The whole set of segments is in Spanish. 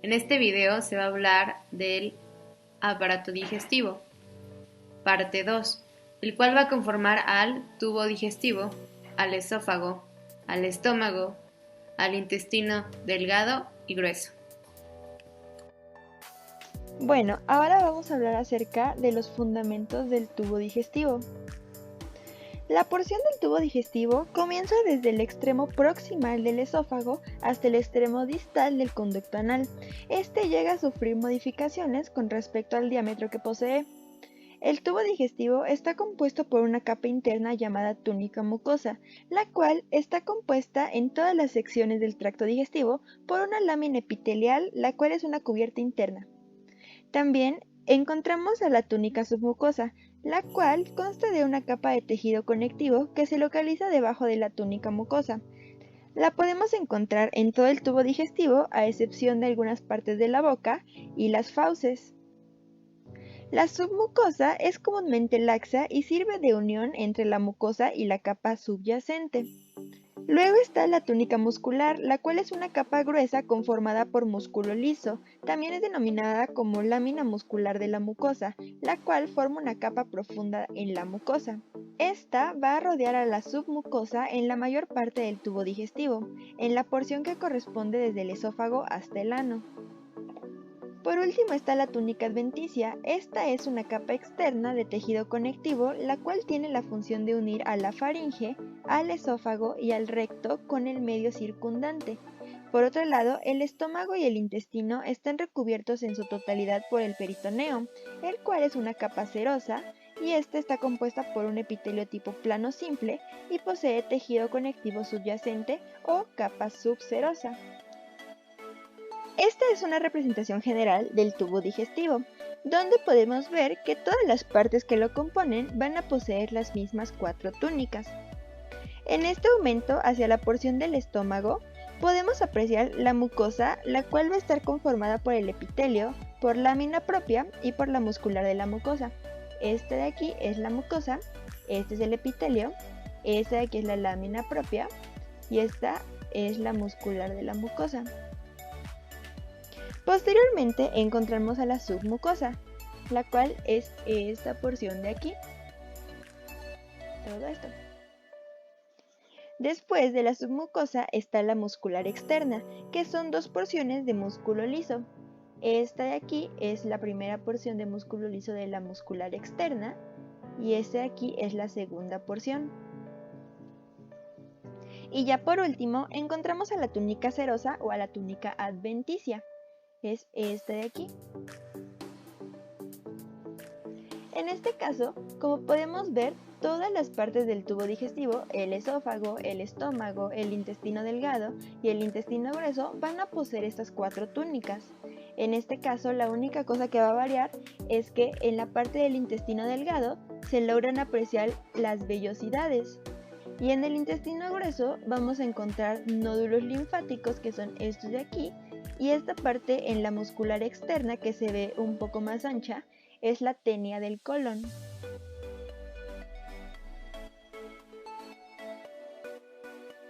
En este video se va a hablar del aparato digestivo, parte 2, el cual va a conformar al tubo digestivo, al esófago, al estómago, al intestino delgado y grueso. Bueno, ahora vamos a hablar acerca de los fundamentos del tubo digestivo. La porción del tubo digestivo comienza desde el extremo proximal del esófago hasta el extremo distal del conducto anal. Este llega a sufrir modificaciones con respecto al diámetro que posee. El tubo digestivo está compuesto por una capa interna llamada túnica mucosa, la cual está compuesta en todas las secciones del tracto digestivo por una lámina epitelial, la cual es una cubierta interna. También encontramos a la túnica submucosa, la cual consta de una capa de tejido conectivo que se localiza debajo de la túnica mucosa. La podemos encontrar en todo el tubo digestivo, a excepción de algunas partes de la boca y las fauces. La submucosa es comúnmente laxa y sirve de unión entre la mucosa y la capa subyacente. Luego está la túnica muscular, la cual es una capa gruesa conformada por músculo liso. También es denominada como lámina muscular de la mucosa, la cual forma una capa profunda en la mucosa. Esta va a rodear a la submucosa en la mayor parte del tubo digestivo, en la porción que corresponde desde el esófago hasta el ano. Por último está la túnica adventicia. Esta es una capa externa de tejido conectivo, la cual tiene la función de unir a la faringe, al esófago y al recto con el medio circundante. Por otro lado, el estómago y el intestino están recubiertos en su totalidad por el peritoneo, el cual es una capa serosa, y esta está compuesta por un epitelio tipo plano simple y posee tejido conectivo subyacente o capa subserosa. Esta es una representación general del tubo digestivo, donde podemos ver que todas las partes que lo componen van a poseer las mismas 4 túnicas. En este aumento hacia la porción del estómago, podemos apreciar la mucosa, la cual va a estar conformada por el epitelio, por lámina propia y por la muscular de la mucosa. Esta de aquí es la mucosa, este es el epitelio, esta de aquí es la lámina propia y esta es la muscular de la mucosa. Posteriormente encontramos a la submucosa, la cual es esta porción de aquí. Todo esto. Después de la submucosa está la muscular externa, que son 2 porciones de músculo liso. Esta de aquí es la primera porción de músculo liso de la muscular externa y esta de aquí es la segunda porción. Y ya por último encontramos a la túnica serosa o a la túnica adventicia. Es esta de aquí. En este caso, como podemos ver, todas las partes del tubo digestivo, el esófago, el estómago, el intestino delgado y el intestino grueso van a poseer estas 4 túnicas. En este caso, la única cosa que va a variar es que en la parte del intestino delgado se logran apreciar las vellosidades. Y en el intestino grueso vamos a encontrar nódulos linfáticos, que son estos de aquí, y esta parte en la muscular externa, que se ve un poco más ancha, es la tenia del colon.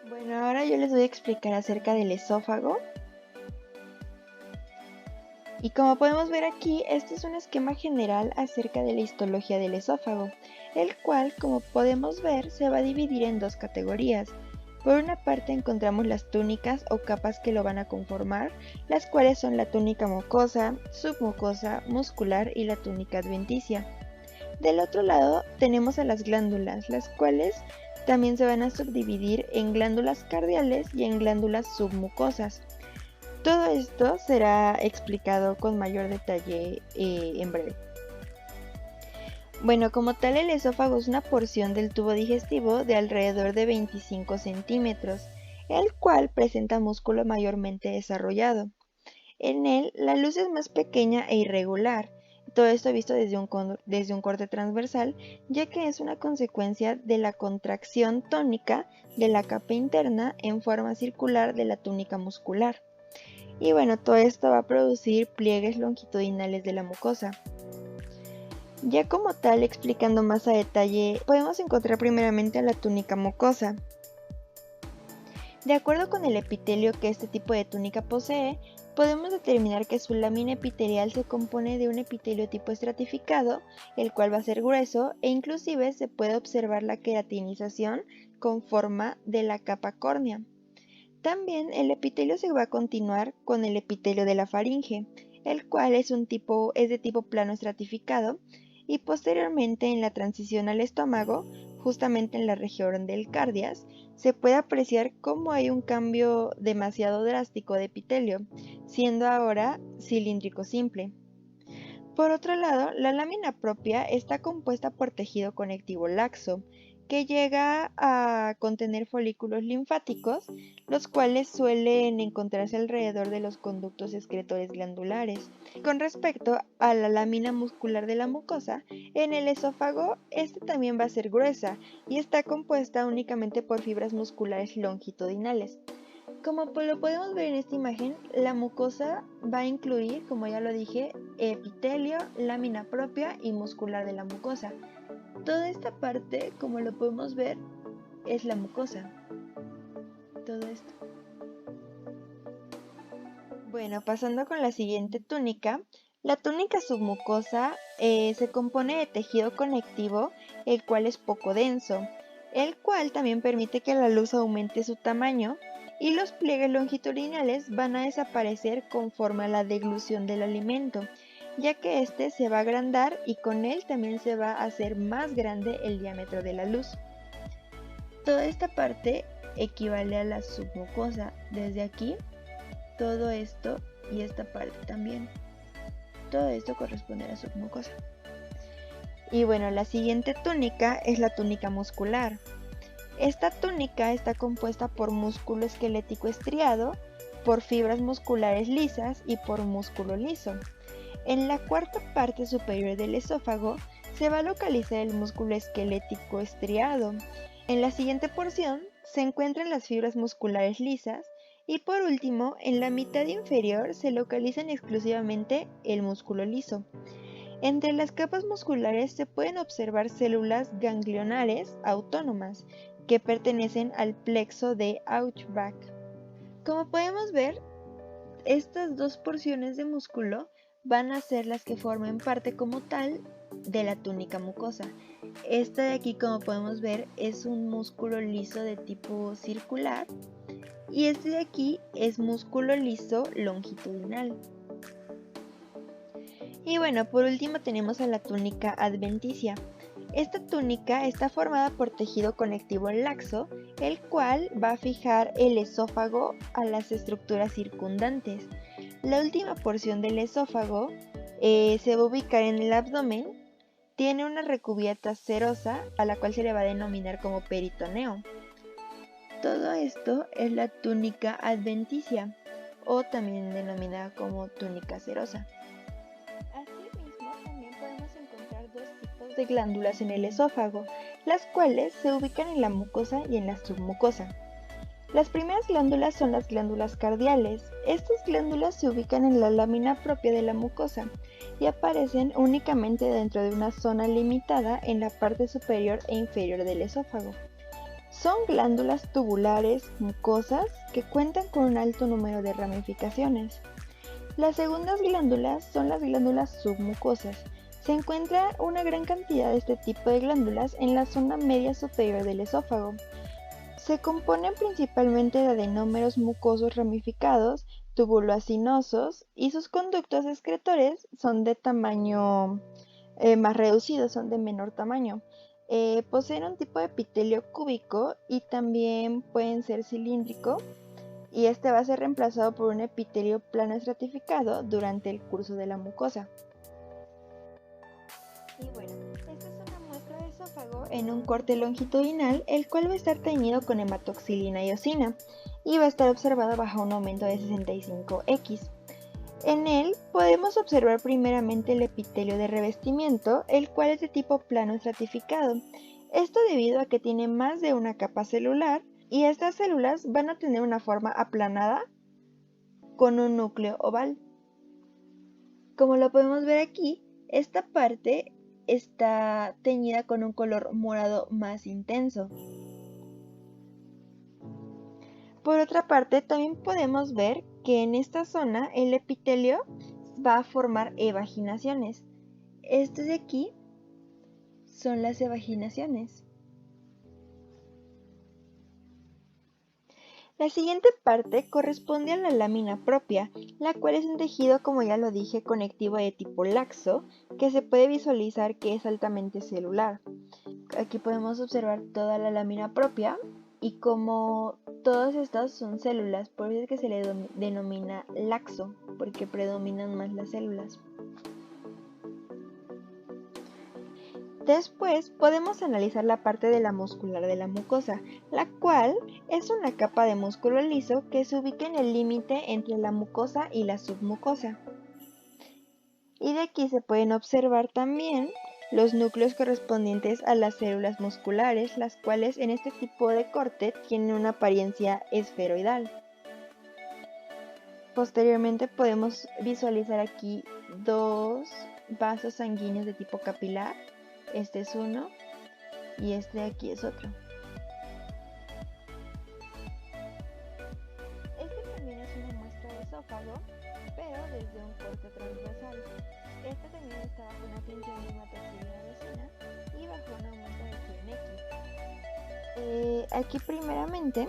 Bueno, ahora yo les voy a explicar acerca del esófago. Y como podemos ver aquí, este es un esquema general acerca de la histología del esófago, el cual, como podemos ver, se va a dividir en 2 categorías. Por una parte encontramos las túnicas o capas que lo van a conformar, las cuales son la túnica mucosa, submucosa, muscular y la túnica adventicia. Del otro lado tenemos a las glándulas, las cuales también se van a subdividir en glándulas cardiales y en glándulas submucosas. Todo esto será explicado con mayor detalle en breve. Bueno, como tal, el esófago es una porción del tubo digestivo de alrededor de 25 centímetros, el cual presenta músculo mayormente desarrollado. En él, la luz es más pequeña e irregular, todo esto visto desde un corte transversal, ya que es una consecuencia de la contracción tónica de la capa interna en forma circular de la túnica muscular. Y bueno, todo esto va a producir pliegues longitudinales de la mucosa. Ya como tal, explicando más a detalle, podemos encontrar primeramente a la túnica mucosa. De acuerdo con el epitelio que este tipo de túnica posee, podemos determinar que su lámina epitelial se compone de un epitelio tipo estratificado, el cual va a ser grueso, e inclusive se puede observar la queratinización con forma de la capa córnea. También el epitelio se va a continuar con el epitelio de la faringe, el cual es de tipo plano estratificado, y posteriormente en la transición al estómago, justamente en la región del cardias, se puede apreciar cómo hay un cambio demasiado drástico de epitelio, siendo ahora cilíndrico simple. Por otro lado, la lámina propia está compuesta por tejido conectivo laxo, que llega a contener folículos linfáticos, los cuales suelen encontrarse alrededor de los conductos excretores glandulares. Con respecto a la lámina muscular de la mucosa, en el esófago, esta también va a ser gruesa y está compuesta únicamente por fibras musculares longitudinales. Como lo podemos ver en esta imagen, la mucosa va a incluir, como ya lo dije, epitelio, lámina propia y muscular de la mucosa. Toda esta parte, como lo podemos ver, es la mucosa. Todo esto. Bueno, pasando con la siguiente túnica, la túnica submucosa se compone de tejido conectivo, el cual es poco denso, el cual también permite que la luz aumente su tamaño, y los pliegues longitudinales van a desaparecer conforme a la deglución del alimento, ya que este se va a agrandar y con él también se va a hacer más grande el diámetro de la luz. Toda esta parte equivale a la submucosa. Desde aquí, todo esto y esta parte también. Todo esto corresponde a la submucosa. Y bueno, la siguiente túnica es la túnica muscular. Esta túnica está compuesta por músculo esquelético estriado, por fibras musculares lisas y por músculo liso. En la cuarta parte superior del esófago se va a localizar el músculo esquelético estriado. En la siguiente porción se encuentran las fibras musculares lisas y por último, en la mitad inferior se localizan exclusivamente el músculo liso. Entre las capas musculares se pueden observar células ganglionares autónomas que pertenecen al plexo de Auerbach. Como podemos ver, estas dos porciones de músculo van a ser las que formen parte como tal de la túnica mucosa. Esta de aquí, como podemos ver, es un músculo liso de tipo circular y este de aquí es músculo liso longitudinal. Y bueno, por último tenemos a la túnica adventicia. Esta túnica está formada por tejido conectivo laxo, el cual va a fijar el esófago a las estructuras circundantes. La última porción del esófago se va a ubicar en el abdomen, tiene una recubierta serosa a la cual se le va a denominar como peritoneo. Todo esto es la túnica adventicia o también denominada como túnica serosa. Asimismo, también podemos encontrar dos tipos de glándulas en el esófago, las cuales se ubican en la mucosa y en la submucosa. Las primeras glándulas son las glándulas cardiales. Estas glándulas se ubican en la lámina propia de la mucosa y aparecen únicamente dentro de una zona limitada en la parte superior e inferior del esófago. Son glándulas tubulares mucosas que cuentan con un alto número de ramificaciones. Las segundas glándulas son las glándulas submucosas. Se encuentra una gran cantidad de este tipo de glándulas en la zona media superior del esófago. Se componen principalmente de adenómeros mucosos ramificados, tubuloacinosos, y sus conductos excretores son de tamaño más reducido, son de menor tamaño. Poseen un tipo de epitelio cúbico y también pueden ser cilíndrico, y este va a ser reemplazado por un epitelio plano estratificado durante el curso de la mucosa. Y bueno, esta es una muestra de esófago en un corte longitudinal, el cual va a estar teñido con hematoxilina y eosina y va a estar observado bajo un aumento de 65X. En él podemos observar primeramente el epitelio de revestimiento, el cual es de tipo plano estratificado. Esto debido a que tiene más de una capa celular y estas células van a tener una forma aplanada con un núcleo oval. Como lo podemos ver aquí, esta parte está teñida con un color morado más intenso. Por otra parte, también podemos ver que en esta zona el epitelio va a formar evaginaciones. Estos de aquí son las evaginaciones. La siguiente parte corresponde a la lámina propia, la cual es un tejido, como ya lo dije, conectivo de tipo laxo, que se puede visualizar que es altamente celular. Aquí podemos observar toda la lámina propia y como todas estas son células, por eso es que se le denomina laxo, porque predominan más las células. Después podemos analizar la parte de la muscular de la mucosa, la cual es una capa de músculo liso que se ubica en el límite entre la mucosa y la submucosa. Y de aquí se pueden observar también los núcleos correspondientes a las células musculares, las cuales en este tipo de corte tienen una apariencia esferoidal. Posteriormente podemos visualizar aquí dos vasos sanguíneos de tipo capilar. Este es uno y este de aquí es otro. Este también es una muestra de esófago, pero desde un corte transversal. Este también está bajo una tensión de hematoxilina vecina y bajo un aumento de X. Aquí primeramente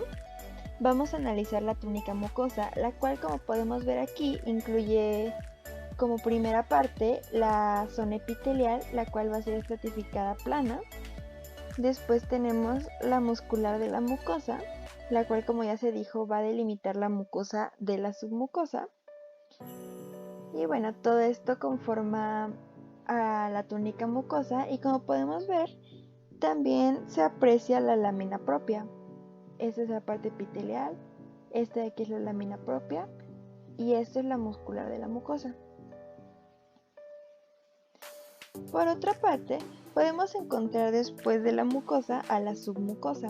vamos a analizar la túnica mucosa, la cual, como podemos ver aquí, incluye como primera parte la zona epitelial, la cual va a ser estratificada plana. Después tenemos la muscular de la mucosa, la cual, como ya se dijo, va a delimitar la mucosa de la submucosa. Y bueno, todo esto conforma a la túnica mucosa y como podemos ver, también se aprecia la lámina propia. Esta es la parte epitelial, esta de aquí es la lámina propia y esta es la muscular de la mucosa. Por otra parte, podemos encontrar después de la mucosa a la submucosa,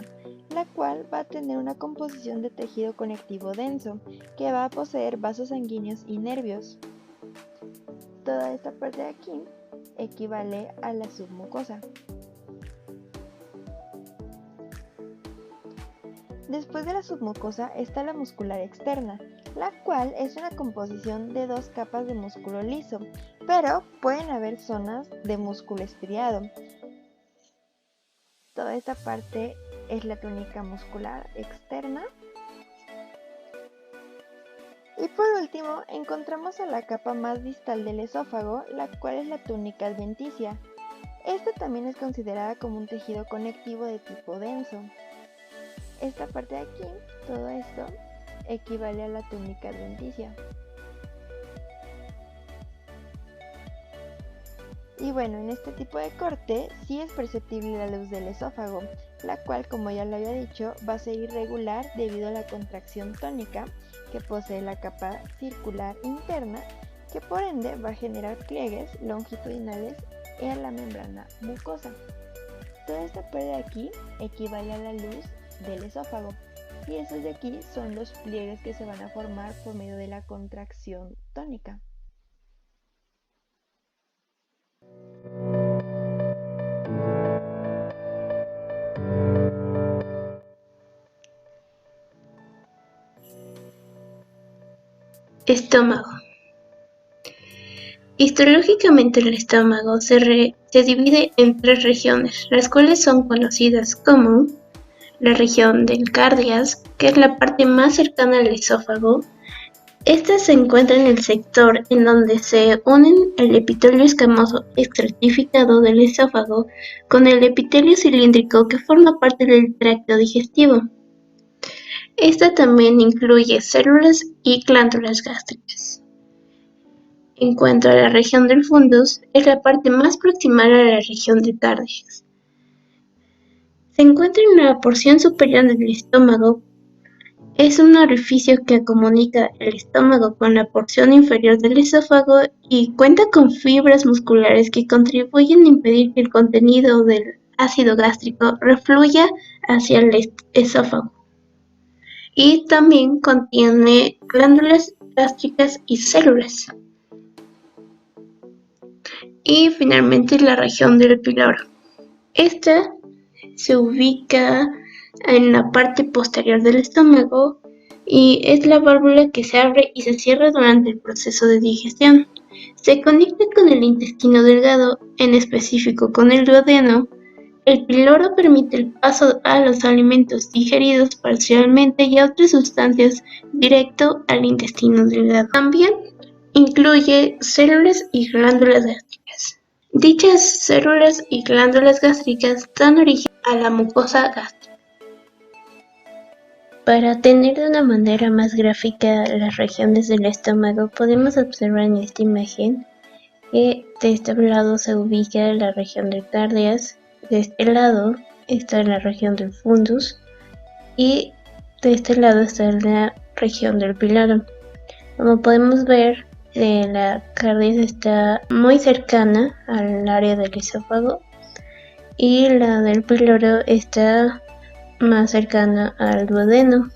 la cual va a tener una composición de tejido conectivo denso, que va a poseer vasos sanguíneos y nervios. Toda esta parte de aquí equivale a la submucosa. Después de la submucosa está la muscular externa, la cual es una composición de dos capas de músculo liso, pero pueden haber zonas de músculo estriado. Toda esta parte es la túnica muscular externa. Y por último, encontramos a la capa más distal del esófago, la cual es la túnica adventicia. Esta también es considerada como un tejido conectivo de tipo denso. Esta parte de aquí, todo esto, equivale a la túnica adventicia. Y bueno, en este tipo de corte sí es perceptible la luz del esófago, la cual, como ya lo había dicho, va a ser irregular debido a la contracción tónica que posee la capa circular interna, que por ende va a generar pliegues longitudinales en la membrana mucosa. Toda esta parte de aquí equivale a la luz del esófago y estos de aquí son los pliegues que se van a formar por medio de la contracción tónica. Estómago. Histológicamente el estómago se divide en tres regiones, las cuales son conocidas como la región del cardias, que es la parte más cercana al esófago. Esta se encuentra en el sector en donde se unen el epitelio escamoso estratificado del esófago con el epitelio cilíndrico que forma parte del tracto digestivo. Esta también incluye células y glándulas gástricas. En cuanto a la región del fundus, es la parte más proximal a la región del cardias. Se encuentra en la porción superior del estómago. Es un orificio que comunica el estómago con la porción inferior del esófago y cuenta con fibras musculares que contribuyen a impedir que el contenido del ácido gástrico refluya hacia el esófago. Y también contiene glándulas gástricas y células. Y finalmente la región del píloro. Esta se ubica en la parte posterior del estómago y es la válvula que se abre y se cierra durante el proceso de digestión. Se conecta con el intestino delgado, en específico con el duodeno. El píloro permite el paso a los alimentos digeridos parcialmente y a otras sustancias directo al intestino delgado. También incluye células y glándulas gástricas. Dichas células y glándulas gástricas dan origen a la mucosa gástrica. Para tener de una manera más gráfica las regiones del estómago, podemos observar en esta imagen que de este lado se ubica la región del cardias, de este lado está la región del fundus y de este lado está la región del píloro. Como podemos ver, la cardias está muy cercana al área del esófago y la del píloro está más cercana al duodeno.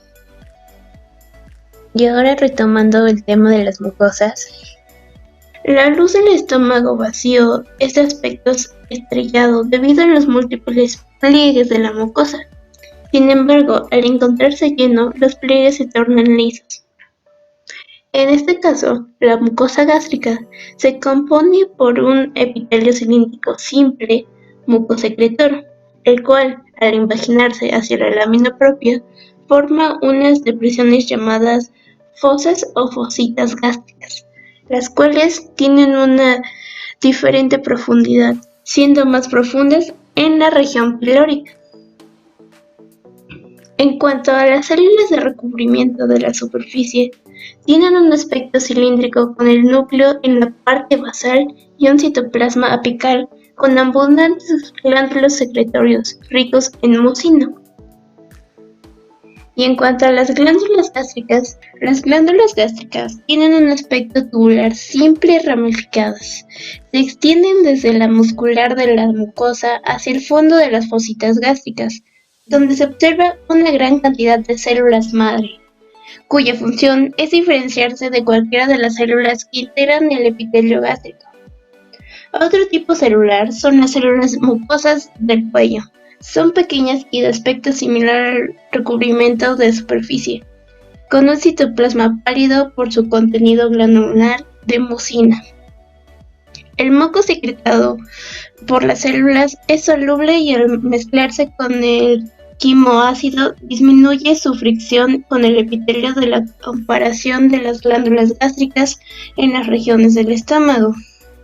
Y ahora retomando el tema de las mucosas, la luz del estómago vacío es de aspecto estrellado debido a los múltiples pliegues de la mucosa. Sin embargo, al encontrarse lleno, los pliegues se tornan lisos. En este caso, la mucosa gástrica se compone por un epitelio cilíndrico simple, mucosecretor, el cual, al invaginarse hacia la lámina propia, forma unas depresiones llamadas fosas o fositas gástricas, las cuales tienen una diferente profundidad, siendo más profundas en la región pilórica. En cuanto a las células de recubrimiento de la superficie, tienen un aspecto cilíndrico con el núcleo en la parte basal y un citoplasma apical con abundantes glándulos secretorios ricos en mucino. Y en cuanto a las glándulas gástricas tienen un aspecto tubular simple y ramificadas. Se extienden desde la muscular de la mucosa hacia el fondo de las fositas gástricas, donde se observa una gran cantidad de células madre, cuya función es diferenciarse de cualquiera de las células que integran el epitelio gástrico. Otro tipo celular son las células mucosas del cuello. Son pequeñas y de aspecto similar al recubrimiento de superficie, con un citoplasma pálido por su contenido glandular de mucina. El moco secretado por las células es soluble y al mezclarse con el quimoácido disminuye su fricción con el epitelio de la comparación de las glándulas gástricas en las regiones del estómago.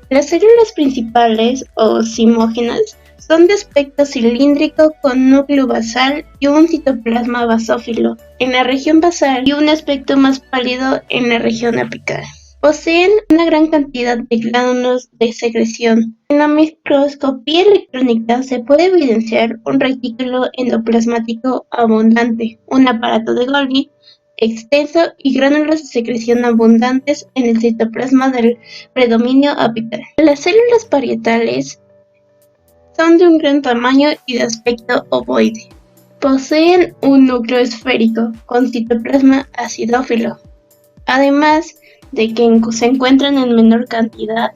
Las células principales o zimógenas son de aspecto cilíndrico con núcleo basal y un citoplasma basófilo en la región basal y un aspecto más pálido en la región apical. Poseen una gran cantidad de glándulos de secreción. En la microscopía electrónica se puede evidenciar un retículo endoplasmático abundante, un aparato de Golgi extenso y gránulos de secreción abundantes en el citoplasma del predominio apical. Las células parietales son de un gran tamaño y de aspecto ovoide. Poseen un núcleo esférico con citoplasma acidófilo, además de que se encuentran en menor cantidad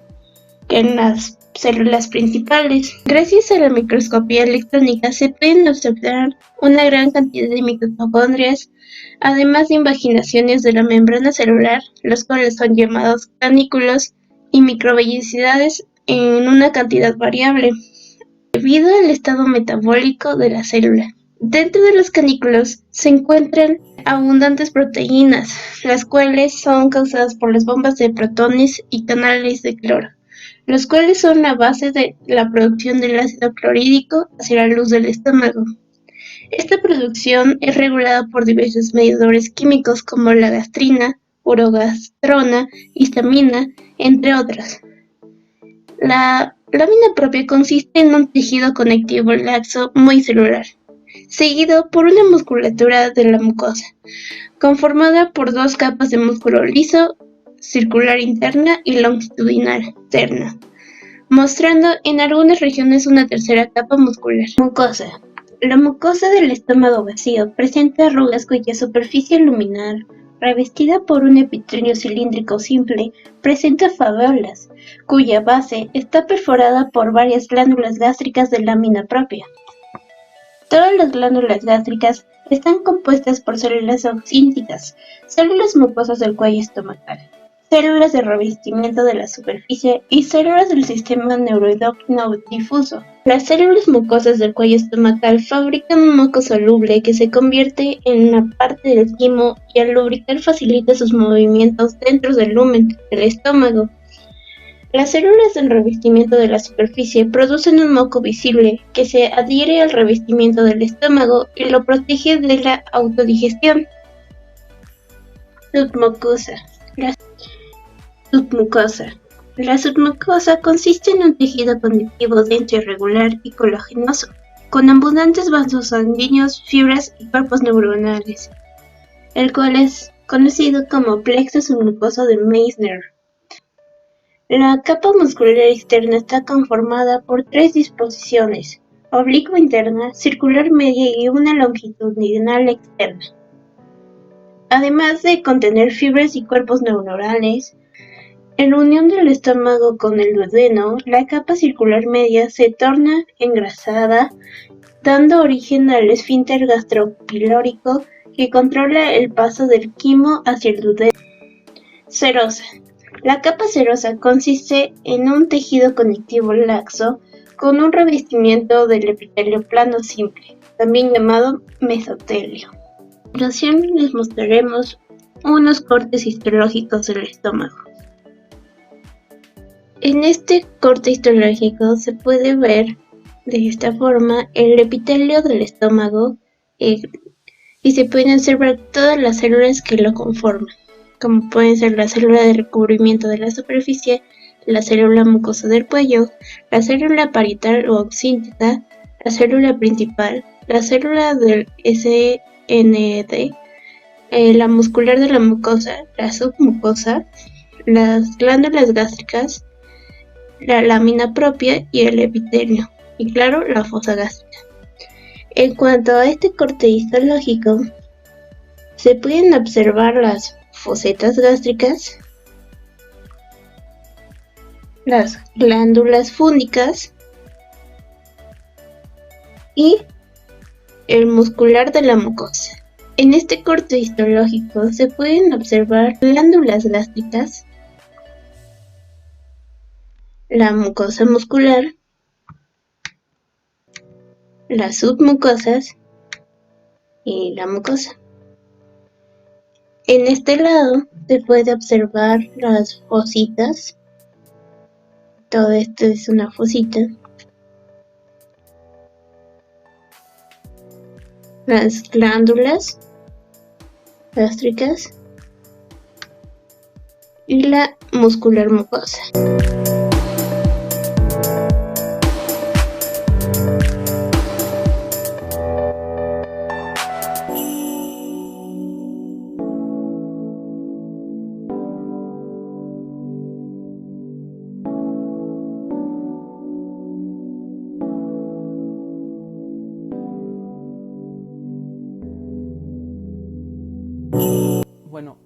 que en las células principales. Gracias a la microscopía electrónica se pueden observar una gran cantidad de mitocondrias, además de invaginaciones de la membrana celular, los cuales son llamados canículos, y microvellosidades en una cantidad variable, debido al estado metabólico de la célula. Dentro de los canículos se encuentran abundantes proteínas, las cuales son causadas por las bombas de protones y canales de cloro, los cuales son la base de la producción del ácido clorhídrico hacia la luz del estómago. Esta producción es regulada por diversos mediadores químicos como la gastrina, urogastrona, histamina, entre otros. La lámina propia consiste en un tejido conectivo laxo muy celular, seguido por una musculatura de la mucosa, conformada por dos capas de músculo liso, circular interna y longitudinal externa, mostrando en algunas regiones una tercera capa muscular. Mucosa. La mucosa del estómago vacío presenta arrugas cuya superficie luminar, revestida por un epitelio cilíndrico simple, presenta faveolas, cuya base está perforada por varias glándulas gástricas de lámina propia. Todas las glándulas gástricas Están compuestas por células oxínticas, células mucosas del cuello estomacal, células de revestimiento de la superficie y células del sistema neuroendocrino difuso. Las células mucosas del cuello estomacal fabrican un moco soluble que se convierte en una parte del quimo y al lubricar facilita sus movimientos dentro del lumen del estómago. Las células del revestimiento de la superficie producen un moco visible que se adhiere al revestimiento del estómago y lo protege de la autodigestión. Submucosa. La submucosa. La submucosa consiste en un tejido conectivo denso irregular y colagenoso, con abundantes vasos sanguíneos, fibras y cuerpos neuronales, el cual es conocido como plexo submucoso de Meissner. La capa muscular externa está conformada por 3 disposiciones: oblicua interna, circular media y una longitudinal externa. Además de contener fibras y cuerpos neuronales, en unión del estómago con el duodeno, la capa circular media se torna engrasada, dando origen al esfínter gastropilórico que controla el paso del quimo hacia el duodeno. Serosa. La capa serosa consiste en un tejido conectivo laxo con un revestimiento del epitelio plano simple, también llamado mesotelio. A continuación les mostraremos unos cortes histológicos del estómago. En este corte histológico se puede ver de esta forma el epitelio del estómago y se pueden observar todas las células que lo conforman, como pueden ser la célula de recubrimiento de la superficie, la célula mucosa del cuello, la célula parietal o oxíntica, la célula principal, la célula del SND, la muscular de la mucosa, la submucosa, las glándulas gástricas, la lámina propia y el epitelio, y claro, la fosa gástrica. En cuanto a este corte histológico, se pueden observar las fosetas gástricas, las glándulas fúngicas y el muscular de la mucosa. En este corte histológico se pueden observar glándulas gástricas, la mucosa muscular, las submucosas y la mucosa. En este lado se puede observar las fositas. Todo esto es una fosita. Las glándulas gástricas y la muscular mucosa. Bueno,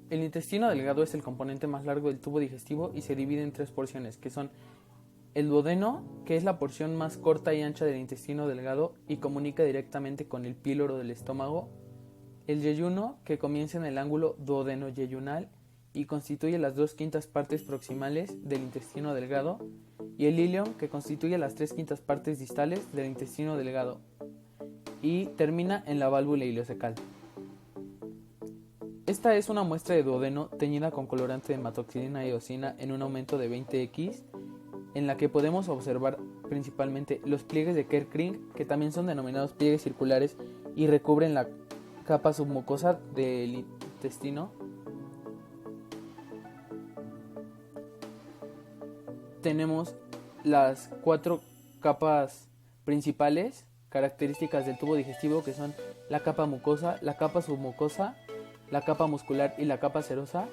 el intestino delgado es el componente más largo del tubo digestivo y se divide en 3 porciones, que son el duodeno, que es la porción más corta y ancha del intestino delgado y comunica directamente con el píloro del estómago; el yeyuno, que comienza en el ángulo duodeno-yeyunal y constituye las 2/5 partes proximales del intestino delgado; y el ilion, que constituye las 3/5 partes distales del intestino delgado y termina en la válvula ileocecal. Esta es una muestra de duodeno teñida con colorante de hematoxilina y eosina en un aumento de 20x, en la que podemos observar principalmente los pliegues de Kerr-Kring, que también son denominados pliegues circulares y recubren la capa submucosa del intestino. Tenemos las 4 capas principales características del tubo digestivo, que son la capa mucosa, la capa submucosa, la capa muscular y la capa serosa.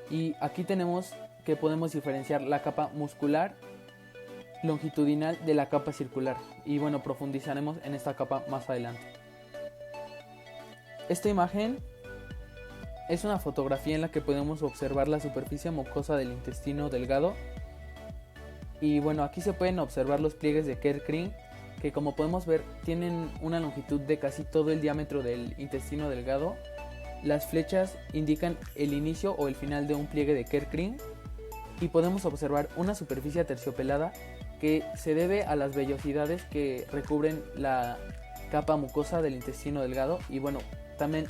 Y aquí tenemos que podemos diferenciar la capa muscular longitudinal de la capa circular, y bueno, profundizaremos en esta capa más adelante. Esta imagen es una fotografía en la que podemos observar la superficie mucosa del intestino delgado, y bueno, aquí se pueden observar los pliegues de Kerr-Kring que como podemos ver tienen una longitud de casi todo el diámetro del intestino delgado. Las flechas indican el inicio o el final de un pliegue de Kerckring y podemos observar una superficie aterciopelada que se debe a las vellosidades que recubren la capa mucosa del intestino delgado. Y bueno, también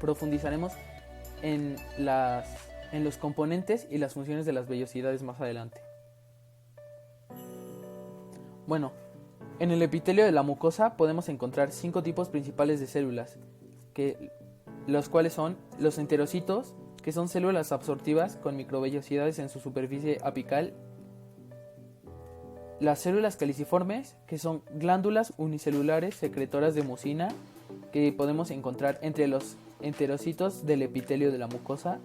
profundizaremos en los componentes y las funciones de las vellosidades más adelante. Bueno, en el epitelio de la mucosa podemos encontrar 5 tipos principales de células, los cuales son los enterocitos, que son células absortivas con microvellosidades en su superficie apical; las células caliciformes, que son glándulas unicelulares secretoras de mucina, que podemos encontrar entre los enterocitos del epitelio de la mucosa;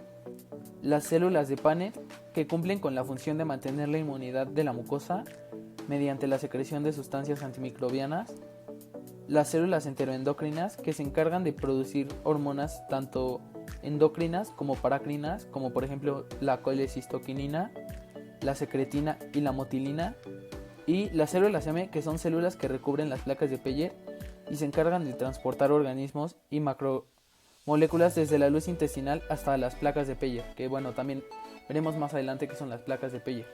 las células de Paneth, que cumplen con la función de mantener la inmunidad de la mucosa mediante la secreción de sustancias antimicrobianas; las células enteroendocrinas, que se encargan de producir hormonas tanto endocrinas como paracrinas, como por ejemplo la colecistoquinina, la secretina y la motilina; y las células M, que son células que recubren las placas de Peyer y se encargan de transportar organismos y macromoléculas desde la luz intestinal hasta las placas de Peyer, que bueno, también veremos más adelante qué son las placas de Peyer.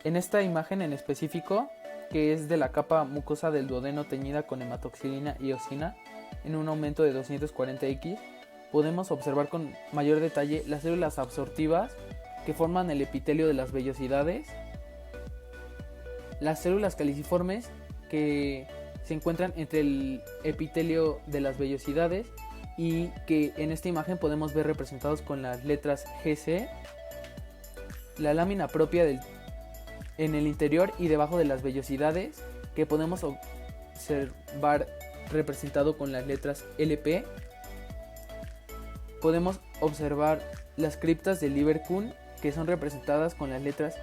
En esta imagen en específico, que es de la capa mucosa del duodeno teñida con hematoxilina y eosina en un aumento de 240x, podemos observar con mayor detalle las células absortivas que forman el epitelio de las vellosidades, las células caliciformes que se encuentran entre el epitelio de las vellosidades y que en esta imagen podemos ver representados con las letras GC, la lámina propia en el interior y debajo de las vellosidades, que podemos observar representado con las letras LP. Podemos observar las criptas de Lieberkühn, que son representadas con las letras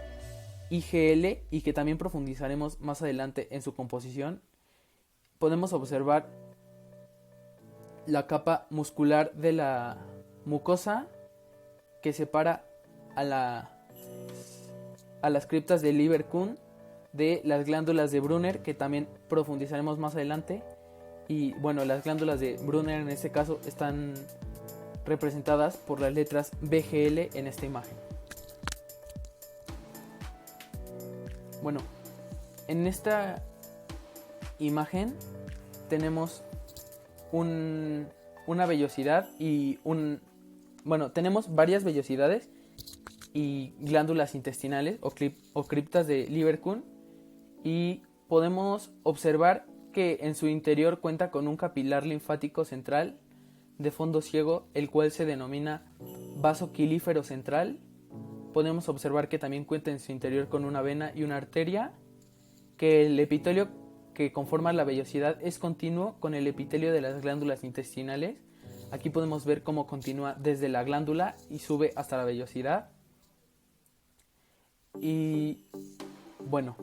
IgL y que también profundizaremos más adelante en su composición. Podemos observar la capa muscular de la mucosa que separa a las criptas de Lieberkühn de las glándulas de Brunner, que también profundizaremos más adelante. Y bueno, las glándulas de Brunner en este caso están representadas por las letras BGL en esta imagen. Bueno, en esta imagen tenemos una vellosidad y tenemos varias vellosidades y glándulas intestinales o criptas de Lieberkühn, y podemos observar que en su interior cuenta con un capilar linfático central de fondo ciego, el cual se denomina vaso quilífero central. Podemos observar que también cuenta en su interior con una vena y una arteria, que el epitelio que conforma la vellosidad es continuo con el epitelio de las glándulas intestinales. Aquí podemos ver cómo continúa desde la glándula y sube hasta la vellosidad. Y bueno,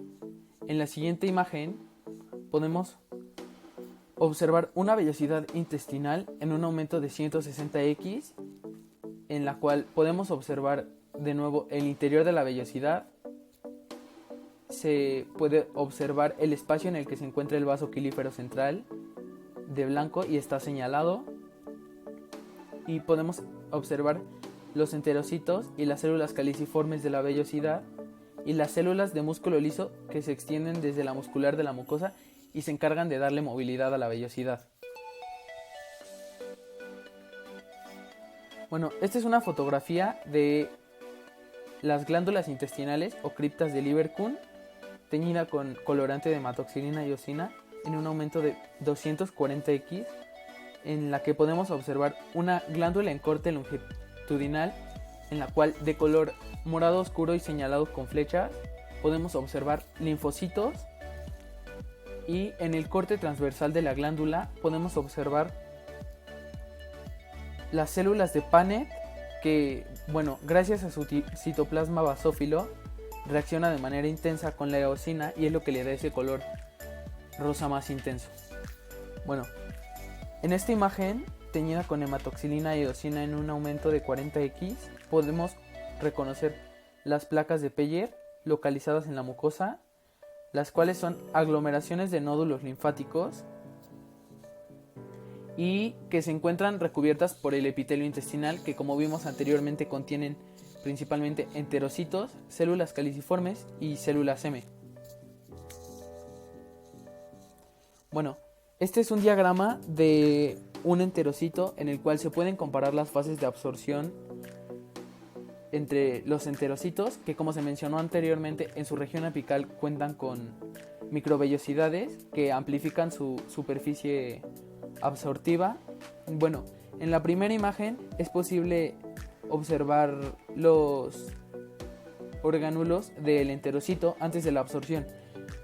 en la siguiente imagen podemos observar una vellosidad intestinal en un aumento de 160x, en la cual podemos observar de nuevo el interior de la vellosidad. Se puede observar el espacio en el que se encuentra el vaso quilífero central de blanco y está señalado, y podemos observar los enterocitos y las células caliciformes de la vellosidad y las células de músculo liso que se extienden desde la muscular de la mucosa y se encargan de darle movilidad a la vellosidad. Bueno, esta es una fotografía de las glándulas intestinales o criptas de Lieberkühn teñida con colorante de hematoxilina y eosina en un aumento de 240x, en la que podemos observar una glándula en corte longitudinal en la cual, de color morado oscuro y señalado con flechas, podemos observar linfocitos, y en el corte transversal de la glándula podemos observar las células de Paneth, que gracias a su citoplasma basófilo reacciona de manera intensa con la eosina y es lo que le da ese color rosa más intenso. Bueno, en esta imagen teñida con hematoxilina y eosina en un aumento de 40x, podemos reconocer las placas de Peyer localizadas en la mucosa, las cuales son aglomeraciones de nódulos linfáticos y que se encuentran recubiertas por el epitelio intestinal, que como vimos anteriormente contienen principalmente enterocitos, células caliciformes y células M. Bueno, este es un diagrama de un enterocito en el cual se pueden comparar las fases de absorción entre los enterocitos, que como se mencionó anteriormente, en su región apical cuentan con microvellosidades que amplifican su superficie absortiva. Bueno, en la primera imagen es posible observar los orgánulos del enterocito antes de la absorción,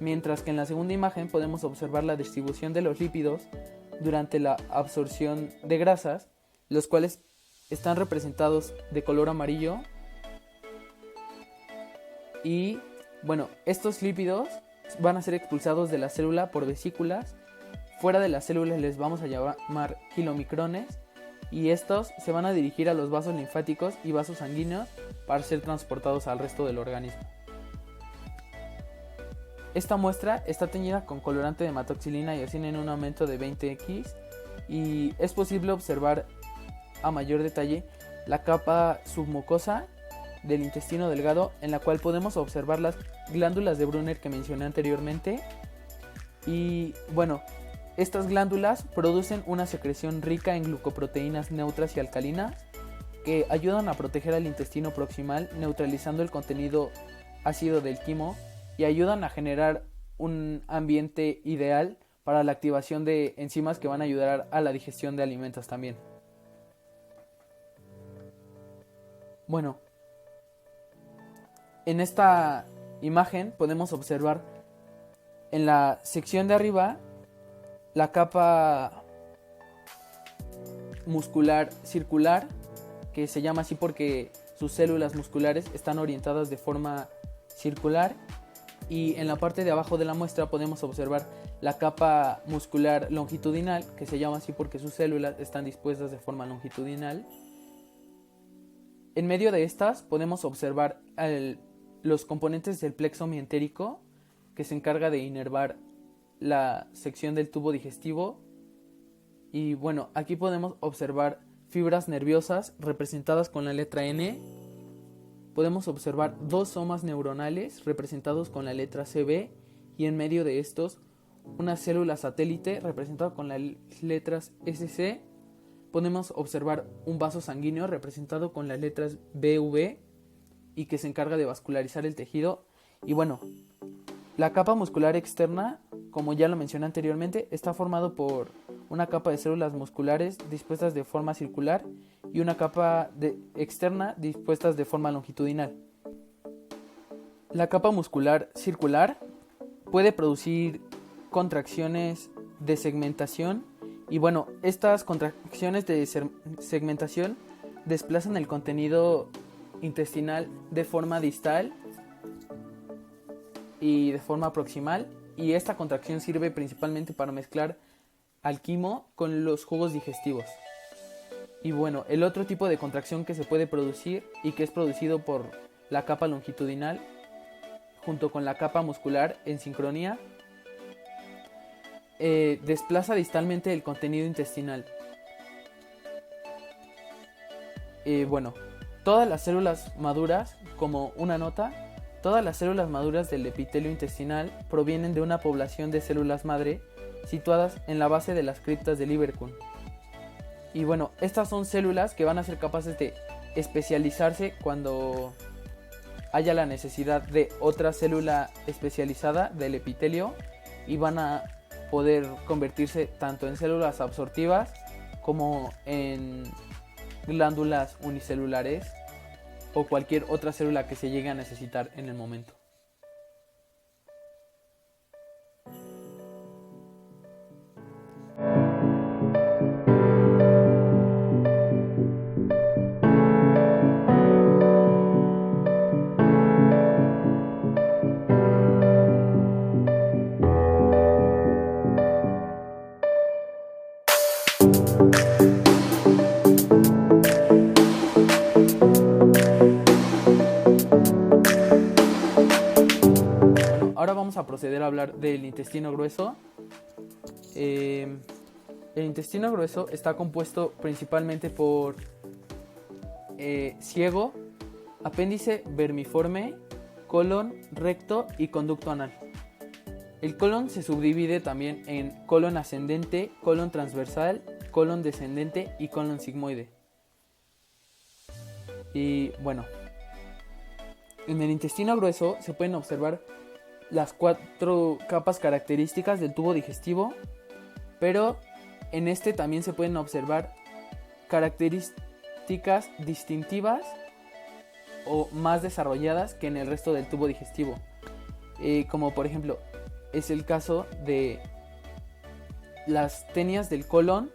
mientras que en la segunda imagen podemos observar la distribución de los lípidos durante la absorción de grasas, los cuales están representados de color amarillo. Y bueno, estos lípidos van a ser expulsados de la célula por vesículas. Fuera de las células les vamos a llamar kilomicrones, y estos se van a dirigir a los vasos linfáticos y vasos sanguíneos para ser transportados al resto del organismo. Esta muestra está teñida con colorante de hematoxilina y eosina en un aumento de 20x, y es posible observar a mayor detalle la capa submucosa del intestino delgado, en la cual podemos observar las glándulas de Brunner que mencioné anteriormente. Y bueno, estas glándulas producen una secreción rica en glucoproteínas neutras y alcalinas que ayudan a proteger al intestino proximal, neutralizando el contenido ácido del quimo, y ayudan a generar un ambiente ideal para la activación de enzimas que van a ayudar a la digestión de alimentos también. Bueno, en esta imagen podemos observar en la sección de arriba la capa muscular circular, que se llama así porque sus células musculares están orientadas de forma circular, y en la parte de abajo de la muestra podemos observar la capa muscular longitudinal, que se llama así porque sus células están dispuestas de forma longitudinal. En medio de estas podemos observar los componentes del plexo mientérico, que se encarga de inervar la sección del tubo digestivo. Y bueno, aquí podemos observar fibras nerviosas representadas con la letra N. Podemos observar dos somas neuronales representados con la letra CB, y en medio de estos una célula satélite representada con las letras SC. Podemos observar un vaso sanguíneo representado con las letras BV y que se encarga de vascularizar el tejido. Y bueno, la capa muscular externa, como ya lo mencioné anteriormente, está formado por una capa de células musculares dispuestas de forma circular y una capa externa dispuestas de forma longitudinal. La capa muscular circular puede producir contracciones de segmentación, y bueno, estas contracciones de segmentación desplazan el contenido intestinal de forma distal y de forma proximal, y esta contracción sirve principalmente para mezclar al quimo con los jugos digestivos. Y bueno, el otro tipo de contracción que se puede producir y que es producido por la capa longitudinal junto con la capa muscular en sincronía, desplaza distalmente el contenido intestinal. Bueno, todas las células maduras, como una nota, todas las células maduras del epitelio intestinal provienen de una población de células madre situadas en la base de las criptas del Ibercum. Y bueno, estas son células que van a ser capaces de especializarse cuando haya la necesidad de otra célula especializada del epitelio, y van a poder convertirse tanto en células absortivas como en glándulas unicelulares o cualquier otra célula que se llegue a necesitar en el momento. vamos a proceder a hablar del intestino grueso. El intestino grueso está compuesto principalmente por ciego, apéndice vermiforme, colon, recto y conducto anal. El colon se subdivide también en colon ascendente, colon transversal, colon descendente y colon sigmoide. Y bueno, en el intestino grueso se pueden observar las 4 capas características del tubo digestivo, pero en este también se pueden observar características distintivas o más desarrolladas que en el resto del tubo digestivo, como por ejemplo es el caso de las tenias del colon,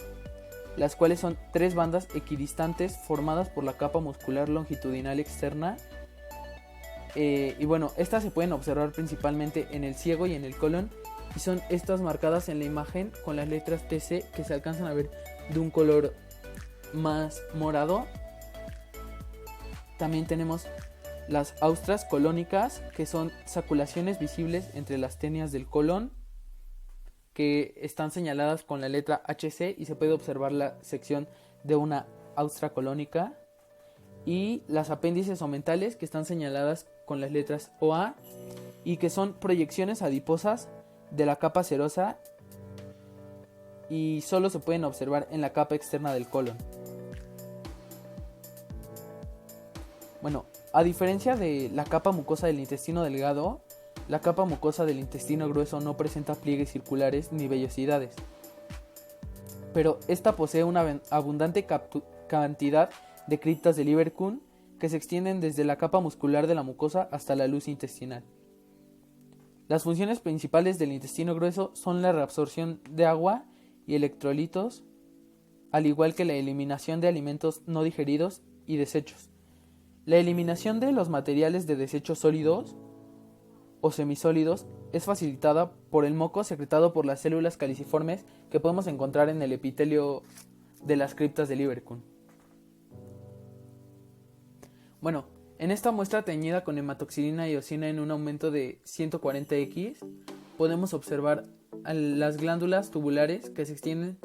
las cuales son 3 bandas equidistantes formadas por la capa muscular longitudinal externa. Y bueno, estas se pueden observar principalmente en el ciego y en el colon, y son estas marcadas en la imagen con las letras TC, que se alcanzan a ver de un color más morado. También tenemos las austras colónicas, que son saculaciones visibles entre las tenias del colon, que están señaladas con la letra HC, y se puede observar la sección de una austra colónica. Y las apéndices omentales, que están señaladas con las letras OA, y que son proyecciones adiposas de la capa serosa, y solo se pueden observar en la capa externa del colon. Bueno, a diferencia de la capa mucosa del intestino delgado, la capa mucosa del intestino grueso no presenta pliegues circulares ni vellosidades, pero esta posee una abundante cantidad de criptas de Lieberkühn que se extienden desde la capa muscular de la mucosa hasta la luz intestinal. Las funciones principales del intestino grueso son la reabsorción de agua y electrolitos, al igual que la eliminación de alimentos no digeridos y desechos. La eliminación de los materiales de desechos sólidos o semisólidos es facilitada por el moco secretado por las células caliciformes que podemos encontrar en el epitelio de las criptas de Lieberkühn. Bueno, en esta muestra teñida con hematoxilina y eosina en un aumento de 140x, podemos observar las glándulas tubulares que se extienden,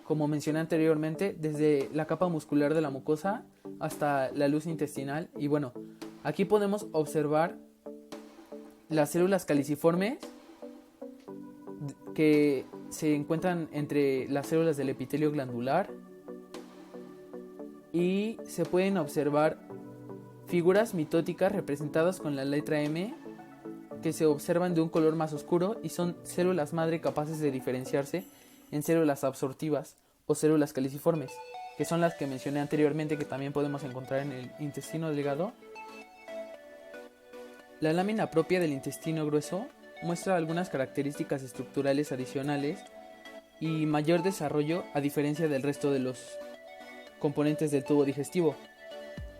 como mencioné anteriormente, desde la capa muscular de la mucosa hasta la luz intestinal. Y bueno, aquí podemos observar las células caliciformes que se encuentran entre las células del epitelio glandular, y se pueden observar figuras mitóticas representadas con la letra M, que se observan de un color más oscuro y son células madre capaces de diferenciarse en células absortivas o células caliciformes, que son las que mencioné anteriormente, que también podemos encontrar en el intestino delgado. La lámina propia del intestino grueso muestra algunas características estructurales adicionales y mayor desarrollo a diferencia del resto de los componentes del tubo digestivo.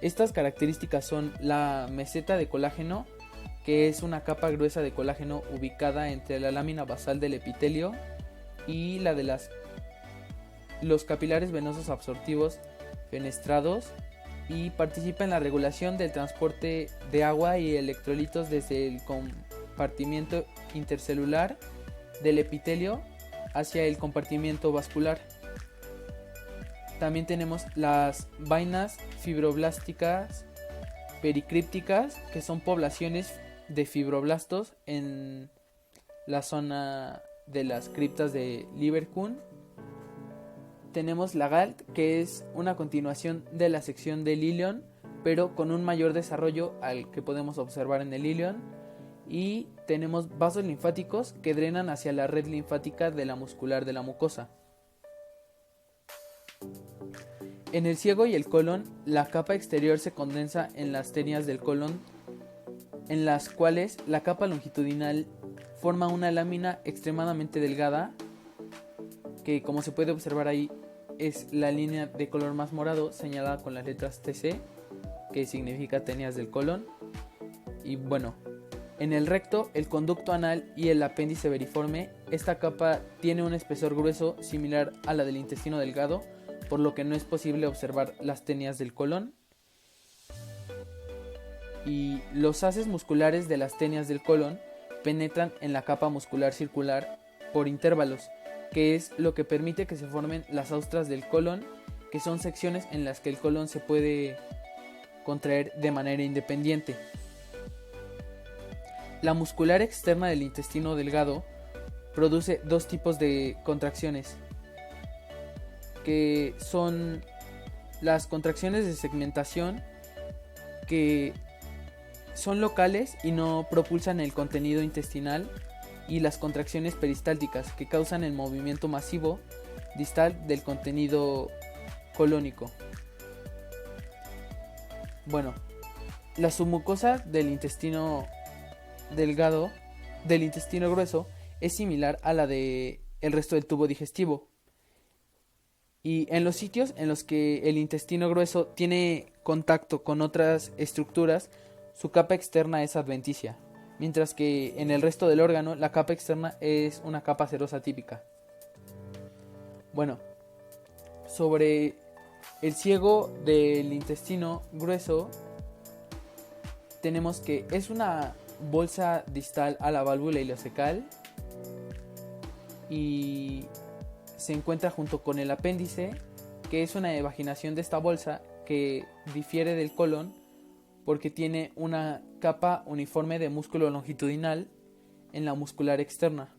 Estas características son la meseta de colágeno, que es una capa gruesa de colágeno ubicada entre la lámina basal del epitelio y la de los capilares venosos absortivos fenestrados, y participa en la regulación del transporte de agua y electrolitos desde el compartimiento intercelular del epitelio hacia el compartimiento vascular. También tenemos las vainas fibroblásticas pericrípticas, que son poblaciones de fibroblastos en la zona de las criptas de Lieberkühn. Tenemos la GALT, que es una continuación de la sección del ilion, pero con un mayor desarrollo al que podemos observar en el ilion. Y tenemos vasos linfáticos que drenan hacia la red linfática de la muscular de la mucosa. En el ciego y el colon, la capa exterior se condensa en las tenias del colon, en las cuales la capa longitudinal forma una lámina extremadamente delgada, que, como se puede observar ahí, es la línea de color más morado señalada con las letras TC, que significa tenias del colon. Y bueno, en el recto, el conducto anal y el apéndice veriforme, esta capa tiene un espesor grueso similar a la del intestino delgado, por lo que no es posible observar las tenias del colon. Y los haces musculares de las tenias del colon penetran en la capa muscular circular por intervalos, que es lo que permite que se formen las austras del colon, que son secciones en las que el colon se puede contraer de manera independiente. La muscular externa del intestino delgado produce dos tipos de contracciones, que son las contracciones de segmentación, que son locales y no propulsan el contenido intestinal, y las contracciones peristálticas, que causan el movimiento masivo distal del contenido colónico. Bueno, la submucosa del intestino delgado, del intestino grueso, es similar a la del resto del tubo digestivo. Y en los sitios en los que el intestino grueso tiene contacto con otras estructuras, su capa externa es adventicia, mientras que en el resto del órgano la capa externa es una capa cerosa típica. Bueno, sobre el ciego del intestino grueso, tenemos que es una bolsa distal a la válvula ileocecal y se encuentra junto con el apéndice, que es una evaginación de esta bolsa que difiere del colon porque tiene una capa uniforme de músculo longitudinal en la muscular externa.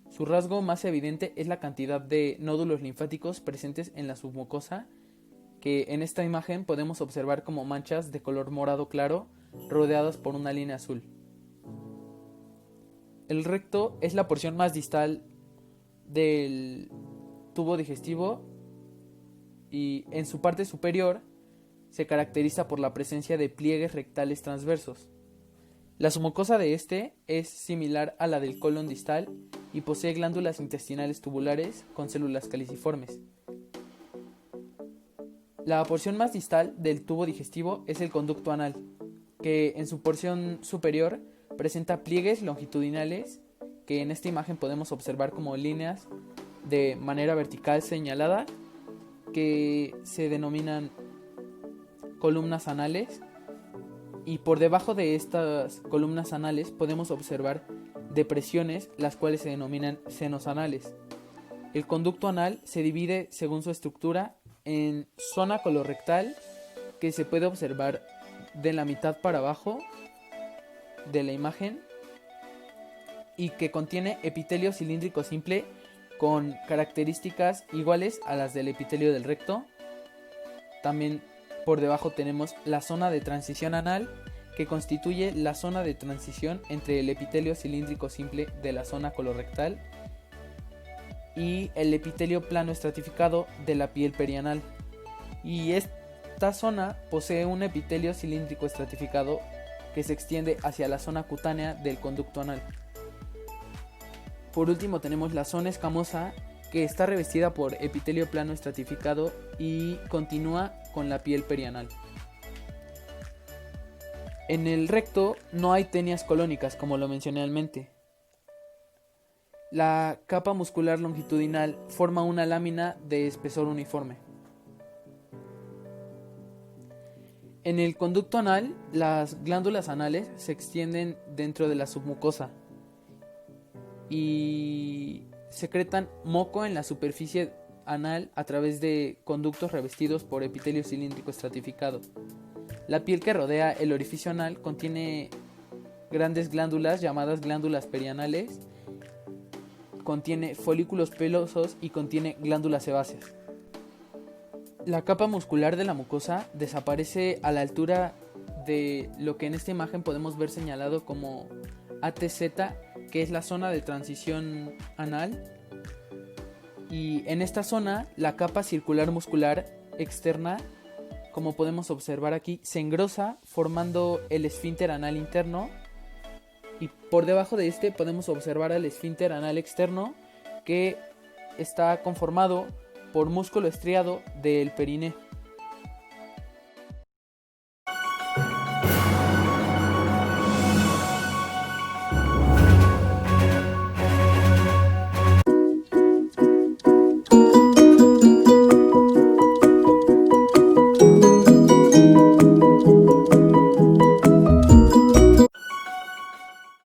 Su rasgo más evidente es la cantidad de nódulos linfáticos presentes en la submucosa, que en esta imagen podemos observar como manchas de color morado claro rodeadas por una línea azul. El recto es la porción más distal del tubo digestivo y en su parte superior se caracteriza por la presencia de pliegues rectales transversos. La submucosa de este es similar a la del colon distal y posee glándulas intestinales tubulares con células caliciformes. La porción más distal del tubo digestivo es el conducto anal, que en su porción superior presenta pliegues longitudinales que en esta imagen podemos observar como líneas de manera vertical señalada que se denominan columnas anales, y por debajo de estas columnas anales podemos observar depresiones, las cuales se denominan senos anales. El conducto anal se divide según su estructura en zona colorectal, que se puede observar de la mitad para abajo de la imagen y que contiene epitelio cilíndrico simple con características iguales a las del epitelio del recto. También por debajo tenemos la zona de transición anal, que constituye la zona de transición entre el epitelio cilíndrico simple de la zona colorectal y el epitelio plano estratificado de la piel perianal. Y esta zona posee un epitelio cilíndrico estratificado que se extiende hacia la zona cutánea del conducto anal. Por último tenemos la zona escamosa, que está revestida por epitelio plano estratificado y continúa con la piel perianal. En el recto no hay tenias colónicas, como lo mencioné anteriormente. La capa muscular longitudinal forma una lámina de espesor uniforme. En el conducto anal, las glándulas anales se extienden dentro de la submucosa y secretan moco en la superficie anal a través de conductos revestidos por epitelio cilíndrico estratificado. La piel que rodea el orificio anal contiene grandes glándulas llamadas glándulas perianales, contiene folículos pelosos y contiene glándulas sebáceas. La capa muscular de la mucosa desaparece a la altura de lo que en esta imagen podemos ver señalado como ATZ, que es la zona de transición anal, y en esta zona la capa circular muscular externa, como podemos observar aquí, se engrosa formando el esfínter anal interno, y por debajo de este podemos observar el esfínter anal externo, que está conformado por músculo estriado del periné.